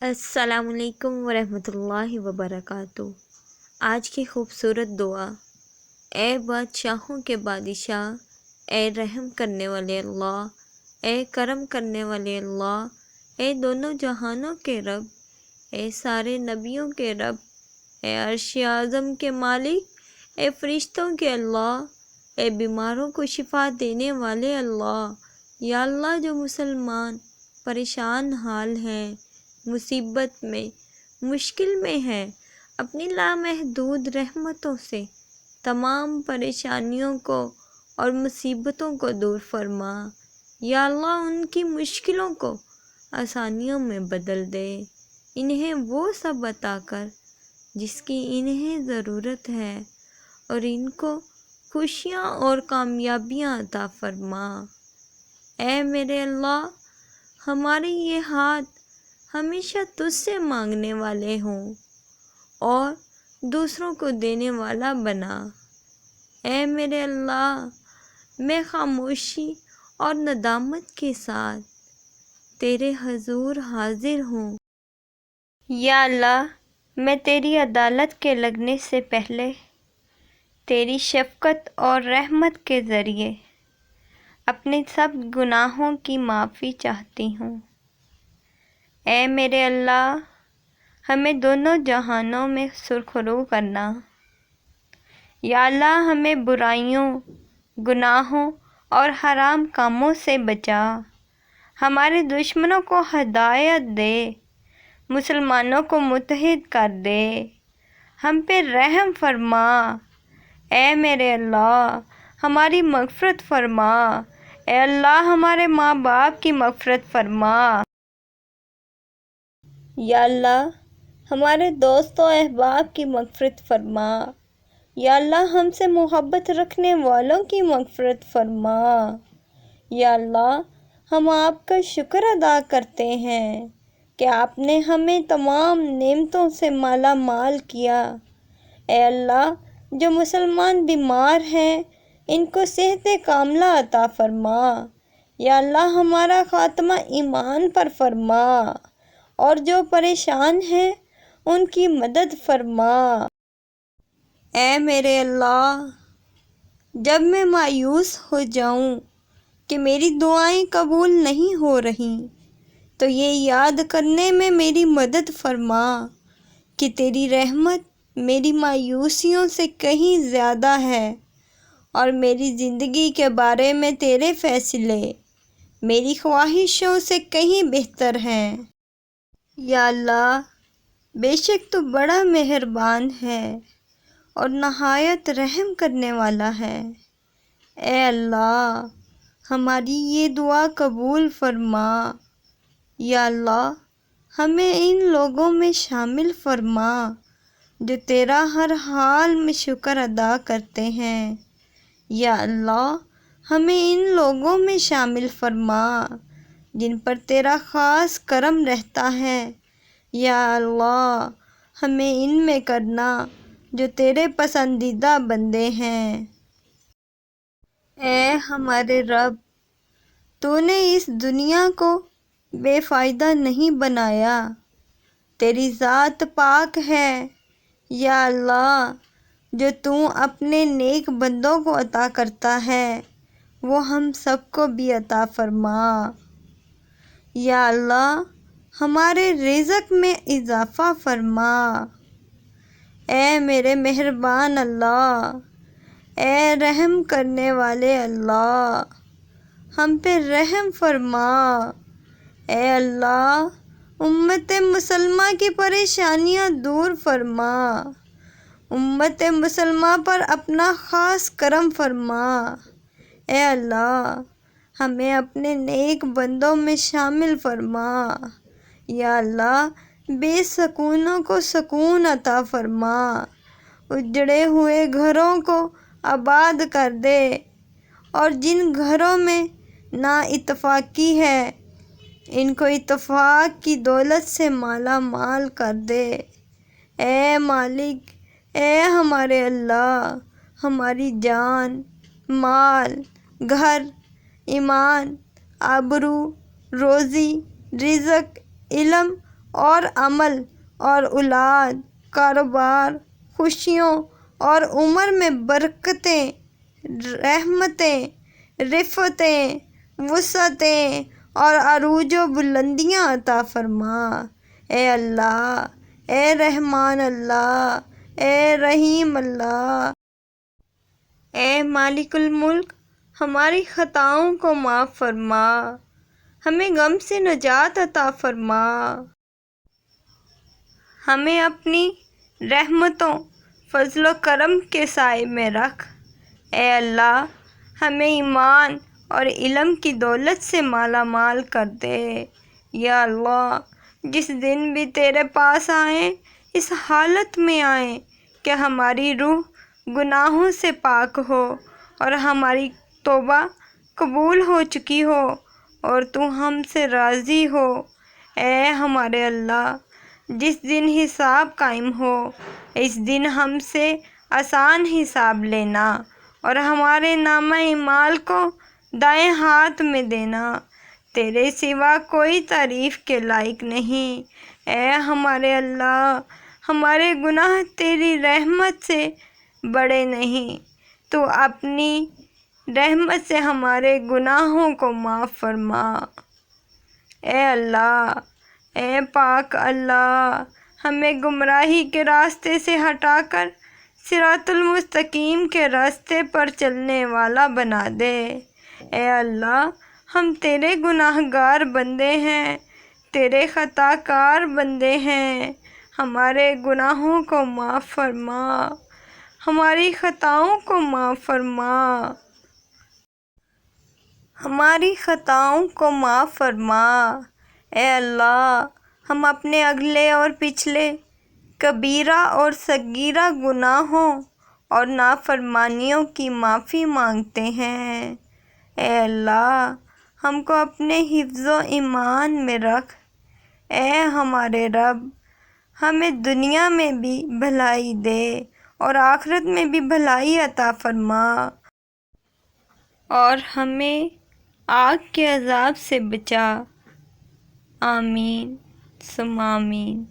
السلام علیکم ورحمۃ اللہ وبرکاتہ۔ آج کی خوبصورت دعا۔ اے بادشاہوں کے بادشاہ، اے رحم کرنے والے اللہ، اے کرم کرنے والے اللہ، اے دونوں جہانوں کے رب، اے سارے نبیوں کے رب، اے عرش اعظم کے مالک، اے فرشتوں کے اللہ، اے بیماروں کو شفا دینے والے اللہ۔ یا اللہ، جو مسلمان پریشان حال ہیں، مصیبت میں، مشکل میں ہے، اپنی لامحدود رحمتوں سے تمام پریشانیوں کو اور مصیبتوں کو دور فرما۔ یا اللہ، ان کی مشکلوں کو آسانیوں میں بدل دے، انہیں وہ سب عطا کر جس کی انہیں ضرورت ہے، اور ان کو خوشیاں اور کامیابیاں عطا فرما۔ اے میرے اللہ، ہمارے یہ ہاتھ ہمیشہ تجھ سے مانگنے والے ہوں اور دوسروں کو دینے والا بنا۔ اے میرے اللہ، میں خاموشی اور ندامت کے ساتھ تیرے حضور حاضر ہوں۔ یا اللہ، میں تیری عدالت کے لگنے سے پہلے تیری شفقت اور رحمت کے ذریعے اپنے سب گناہوں کی معافی چاہتی ہوں۔ اے میرے اللہ، ہمیں دونوں جہانوں میں سرخرو کرنا۔ یا اللہ، ہمیں برائیوں، گناہوں اور حرام کاموں سے بچا۔ ہمارے دشمنوں کو ہدایت دے، مسلمانوں کو متحد کر دے، ہم پہ رحم فرما۔ اے میرے اللہ، ہماری مغفرت فرما۔ اے اللہ، ہمارے ماں باپ کی مغفرت فرما۔ یا اللہ، ہمارے دوست و احباب کی مغفرت فرما۔ یا اللہ، ہم سے محبت رکھنے والوں کی مغفرت فرما۔ یا اللہ، ہم آپ کا شکر ادا کرتے ہیں کہ آپ نے ہمیں تمام نعمتوں سے مالا مال کیا۔ اے اللہ، جو مسلمان بیمار ہیں، ان کو صحت کاملہ عطا فرما۔ یا اللہ، ہمارا خاتمہ ایمان پر فرما، اور جو پریشان ہیں ان کی مدد فرما۔ اے میرے اللہ، جب میں مایوس ہو جاؤں کہ میری دعائیں قبول نہیں ہو رہیں، تو یہ یاد کرنے میں میری مدد فرما کہ تیری رحمت میری مایوسیوں سے کہیں زیادہ ہے، اور میری زندگی کے بارے میں تیرے فیصلے میری خواہشوں سے کہیں بہتر ہیں۔ یا اللہ، بے شک تو بڑا مہربان ہے اور نہایت رحم کرنے والا ہے۔ اے اللہ، ہماری یہ دعا قبول فرما۔ یا اللہ، ہمیں ان لوگوں میں شامل فرما جو تیرا ہر حال میں شکر ادا کرتے ہیں۔ یا اللہ، ہمیں ان لوگوں میں شامل فرما جن پر تیرا خاص کرم رہتا ہے۔ یا اللہ، ہمیں ان میں کرنا جو تیرے پسندیدہ بندے ہیں۔ اے ہمارے رب، تو نے اس دنیا کو بے فائدہ نہیں بنایا، تیری ذات پاک ہے۔ یا اللہ، جو تو اپنے نیک بندوں کو عطا کرتا ہے، وہ ہم سب کو بھی عطا فرما۔ یا اللہ، ہمارے رزق میں اضافہ فرما۔ اے میرے مہربان اللہ، اے رحم کرنے والے اللہ، ہم پہ رحم فرما۔ اے اللہ، امت مسلمہ کی پریشانیاں دور فرما، امت مسلمہ پر اپنا خاص کرم فرما۔ اے اللہ، ہمیں اپنے نیک بندوں میں شامل فرما۔ یا اللہ، بے سکونوں کو سکون عطا فرما، اجڑے ہوئے گھروں کو آباد کر دے، اور جن گھروں میں نا اتفاقی ہے، ان کو اتفاق کی دولت سے مالا مال کر دے۔ اے مالک، اے ہمارے اللہ، ہماری جان، مال، گھر، ایمان، آبرو، روزی، رزق، علم اور عمل اور اولاد، کاروبار، خوشیوں اور عمر میں برکتیں، رحمتیں، رفتیں، وسعتیں اور عروج و بلندیاں عطا فرما۔ اے اللہ، اے رحمان اللہ، اے رحیم اللہ، اے مالک الملک، ہماری خطاؤں کو معاف فرما، ہمیں غم سے نجات عطا فرما، ہمیں اپنی رحمتوں، فضل و کرم کے سائے میں رکھ۔ اے اللہ، ہمیں ایمان اور علم کی دولت سے مالا مال کر دے۔ یا اللہ، جس دن بھی تیرے پاس آئیں اس حالت میں آئیں کہ ہماری روح گناہوں سے پاک ہو اور ہماری توبہ قبول ہو چکی ہو اور تو ہم سے راضی ہو۔ اے ہمارے اللہ، جس دن حساب قائم ہو اس دن ہم سے آسان حساب لینا اور ہمارے نامہ اعمال کو دائیں ہاتھ میں دینا۔ تیرے سوا کوئی تعریف کے لائق نہیں۔ اے ہمارے اللہ، ہمارے گناہ تیری رحمت سے بڑے نہیں، تو اپنی رحمت سے ہمارے گناہوں کو معاف فرما۔ اے اللہ، اے پاک اللہ، ہمیں گمراہی کے راستے سے ہٹا کر صراط المستقیم کے راستے پر چلنے والا بنا دے۔ اے اللہ، ہم تیرے گناہ گار بندے ہیں، تیرے خطا کار بندے ہیں، ہمارے گناہوں کو معاف فرما، ہماری خطاؤں کو معاف فرما، ہماری خطاؤں کو معاف فرما۔ اے اللہ، ہم اپنے اگلے اور پچھلے کبیرہ اور صغیرہ گناہوں اور نافرمانیوں کی معافی مانگتے ہیں۔ اے اللہ، ہم کو اپنے حفظ و ایمان میں رکھ۔ اے ہمارے رب، ہمیں دنیا میں بھی بھلائی دے اور آخرت میں بھی بھلائی عطا فرما، اور ہمیں آگ کے عذاب سے بچا۔ آمین ثم آمین۔